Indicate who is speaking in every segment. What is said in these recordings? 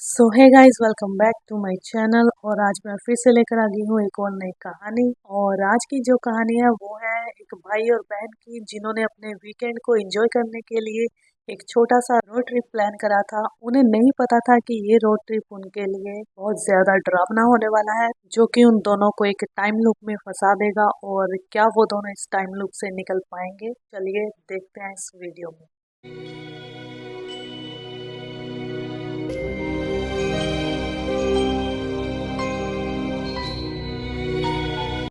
Speaker 1: So hi guys, welcome back to my channel. और आज मैं फिर से लेकर आ गई हूँ एक और नई कहानी। और आज की जो कहानी है वो है एक भाई और बहन की, जिन्होंने अपने वीकेंड को एंजॉय करने के लिए एक छोटा सा रोड ट्रिप प्लान करा था। उन्हें नहीं पता था कि ये रोड ट्रिप उनके लिए बहुत ज्यादा डरावना होने वाला है, जो कि उन दोनों को एक टाइम लूप में फंसा देगा। और क्या वो दोनों इस टाइम लूप से निकल पाएंगे, चलिए देखते हैं इस वीडियो में।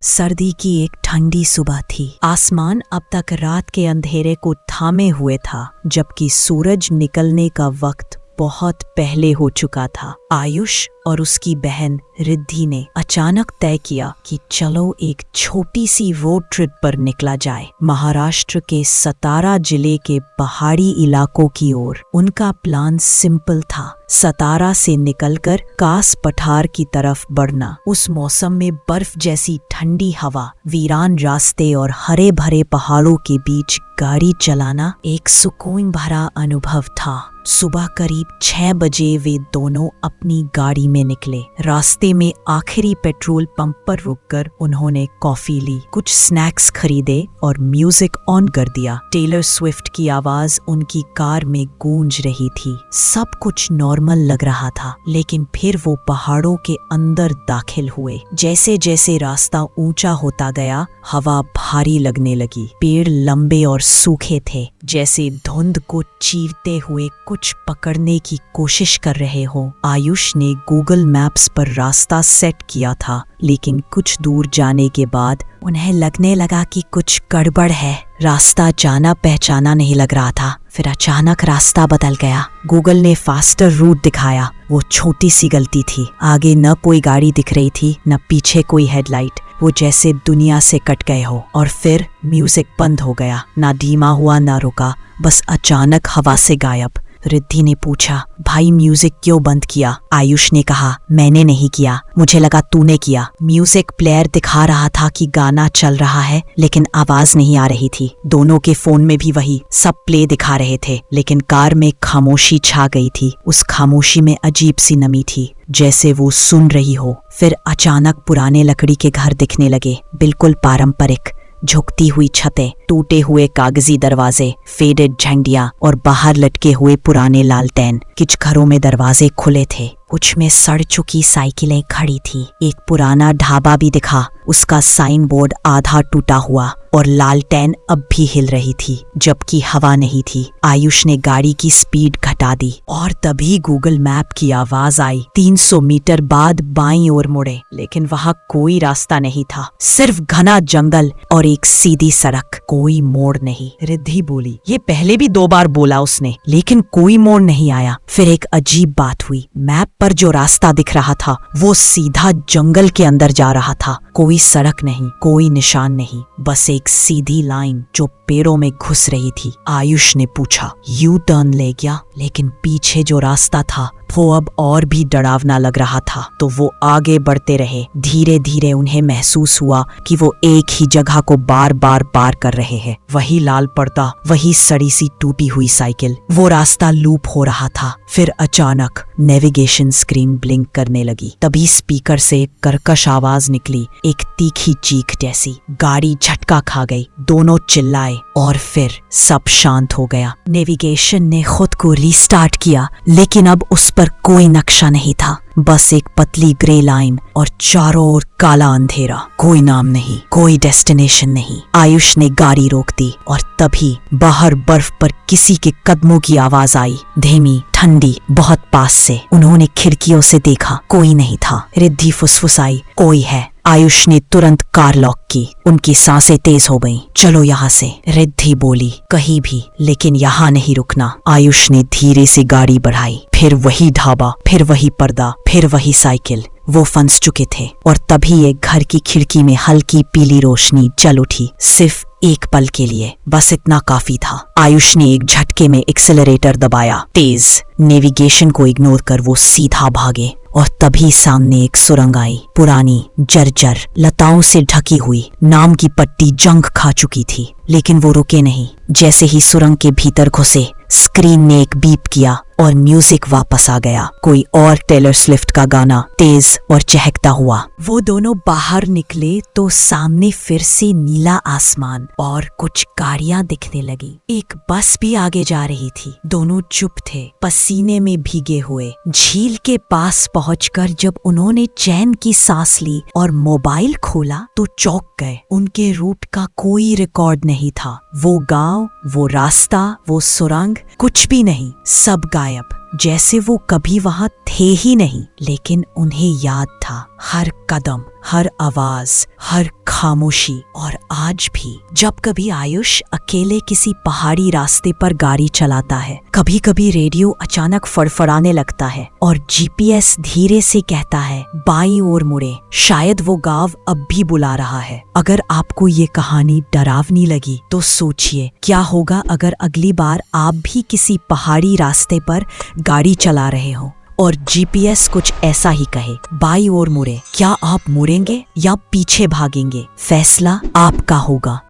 Speaker 2: सर्दी की एक ठंडी सुबह थी। आसमान अब तक रात के अंधेरे को थामे हुए था, जबकि सूरज निकलने का वक्त बहुत पहले हो चुका था। आयुष और उसकी बहन रिद्धि ने अचानक तय किया कि चलो एक छोटी सी रोड ट्रिप पर निकला जाए, महाराष्ट्र के सतारा जिले के पहाड़ी इलाकों की ओर। उनका प्लान सिंपल था, सतारा से निकलकर कास पठार की तरफ बढ़ना। उस मौसम में बर्फ जैसी ठंडी हवा, वीरान रास्ते और हरे भरे पहाड़ों के बीच गाड़ी चलाना एक सुकून भरा अनुभव था। सुबह करीब 6 बजे वे दोनों अपनी गाड़ी में निकले। रास्ते में आखिरी पेट्रोल पंप पर रुककर उन्होंने कॉफी ली, कुछ स्नैक्स खरीदे और म्यूजिक ऑन कर दिया। टेलर स्विफ्ट की आवाज उनकी कार में गूंज रही थी। सब कुछ नॉर्मल लग रहा था, लेकिन फिर वो पहाड़ों के अंदर दाखिल हुए। जैसे जैसे रास्ता ऊंचा होता गया, हवा भारी लगने लगी। पेड़ लंबे और सूखे थे, जैसे धुंध को चीरते हुए कुछ पकड़ने की कोशिश कर रहे हो। आयुष ने गूगल मैप्स पर रास्ता सेट किया था, लेकिन कुछ दूर जाने के बाद उन्हें लगने लगा कि कुछ गड़बड़ है। रास्ता जाना पहचाना नहीं लग रहा था। फिर अचानक रास्ता बदल गया। गूगल ने फास्टर रूट दिखाया। वो छोटी सी गलती थी। आगे न कोई गाड़ी दिख रही थी, न पीछे कोई हेडलाइट। वो जैसे दुनिया से कट गए हो। और फिर म्यूजिक बंद हो गया, ना धीमा हुआ ना रुका, बस अचानक हवा से गायब। रिद्धि ने पूछा, भाई म्यूजिक क्यों बंद किया? आयुष ने कहा, मैंने नहीं किया, मुझे लगा तूने किया। म्यूजिक प्लेयर दिखा रहा था कि गाना चल रहा है, लेकिन आवाज नहीं आ रही थी। दोनों के फोन में भी वही सब प्ले दिखा रहे थे, लेकिन कार में खामोशी छा गई थी। उस खामोशी में अजीब सी नमी थी, जैसे वो सुन रही हो। फिर अचानक पुराने लकड़ी के घर दिखने लगे, बिल्कुल पारंपरिक। झुकती हुई छतें, टूटे हुए कागजी दरवाजे, फेडेड झंडियां और बाहर लटके हुए पुराने लालटेन। कुछ घरों में दरवाजे खुले थे, कुछ में सड़ चुकी साइकिलें खड़ी थी। एक पुराना ढाबा भी दिखा, उसका साइन बोर्ड आधा टूटा हुआ और लालटेन अब भी हिल रही थी, जबकि हवा नहीं थी। आयुष ने गाड़ी की स्पीड घटा दी और तभी गूगल मैप की आवाज आई। 300 मीटर बाद बाईं ओर मुड़े, लेकिन वहां कोई रास्ता नहीं था, सिर्फ घना जंगल और एक सीधी सड़क, कोई मोड़ नहीं। रिद्धि बोली, ये पहले भी 2 बार बोला उसने, लेकिन कोई मोड़ नहीं आया। फिर एक अजीब बात हुई, मैप पर जो रास्ता दिख रहा था वो सीधा जंगल के अंदर जा रहा था। कोई सड़क नहीं, कोई निशान नहीं, बस एक सीधी लाइन जो पेड़ों में घुस रही थी। आयुष ने पूछा, यू टर्न ले गया? लेकिन पीछे जो रास्ता था वो अब और भी डरावना लग रहा था। तो वो आगे बढ़ते रहे। धीरे धीरे उन्हें महसूस हुआ कि वो एक ही जगह को बार बार पार कर रहे हैं। वही लाल पर्दा, वही सड़ी सी टूटी हुई साइकिल, वो रास्ता लूप हो रहा था। फिर अचानक नेविगेशन स्क्रीन ब्लिंक करने लगी। तभी स्पीकर से कर्कश आवाज निकली, एक तीखी चीख जैसी। गाड़ी झटका खा गई, दोनों चिल्लाए और फिर सब शांत हो गया। नेविगेशन ने खुद को रीस्टार्ट किया, लेकिन अब उस पर कोई नक्शा नहीं था, बस एक पतली ग्रे लाइन और चारों ओर काला अंधेरा। कोई नाम नहीं, कोई डेस्टिनेशन नहीं। आयुष ने गाड़ी रोक दी और तभी बाहर बर्फ पर किसी के कदमों की आवाज आई, धीमी, ठंडी, बहुत पास से। उन्होंने खिड़कियों से देखा, कोई नहीं था। रिद्धि फुसफुसाई, कोई है। आयुष ने तुरंत कार लॉक की। उनकी सांसें तेज हो गईं। चलो यहाँ से, रिद्धि बोली, कहीं भी, लेकिन यहाँ नहीं रुकना। आयुष ने धीरे से गाड़ी बढ़ाई। फिर वही ढाबा, फिर वही पर्दा, फिर वही साइकिल। वो फंस चुके थे और तभी एक घर की खिड़की में हल्की पीली रोशनी जल उठी, सिर्फ एक पल के लिए। बस इतना काफी था। आयुष ने एक झटके में एक्सेलरेटर दबाया, तेज। नेविगेशन को इग्नोर कर वो सीधा भागे और तभी सामने एक सुरंग आई, पुरानी, जर्जर, लताओं से ढकी हुई। नाम की पट्टी जंग खा चुकी थी, लेकिन वो रुके नहीं। जैसे ही सुरंग के भीतर घुसे, स्क्रीन ने एक बीप किया और म्यूजिक वापस आ गया। कोई और टेलर स्विफ्ट का गाना, तेज और चहकता हुआ। वो दोनों बाहर निकले तो सामने फिर से नीला आसमान और कुछ गाड़ियां दिखने लगी। एक बस भी आगे जा रही थी। दोनों चुप थे, पसीने में भीगे हुए। झील के पास पहुंचकर जब उन्होंने चैन की सांस ली और मोबाइल खोला तो चौंक गए। उनके रूट का कोई रिकॉर्ड नहीं था। वो गांव, वो रास्ता, वो सुरंग, कुछ भी नहीं। सब गायब, जैसे वो कभी वहां थे ही नहीं। लेकिन उन्हें याद था हर कदम, हर आवाज, हर खामोशी। और आज भी जब कभी आयुष अकेले किसी पहाड़ी रास्ते पर गाड़ी चलाता है, कभी कभी रेडियो अचानक फड़फड़ाने लगता है और जीपीएस धीरे से कहता है बाईं ओर मुड़े। शायद वो गांव अब भी बुला रहा है। अगर आपको ये कहानी डरावनी लगी तो सोचिए, क्या होगा अगर अगली बार आप भी किसी पहाड़ी रास्ते पर गाड़ी चला रहे हो और जीपीएस कुछ ऐसा ही कहे, बाईं ओर मुड़े। क्या आप मुड़ेंगे या पीछे भागेंगे? फैसला आपका होगा।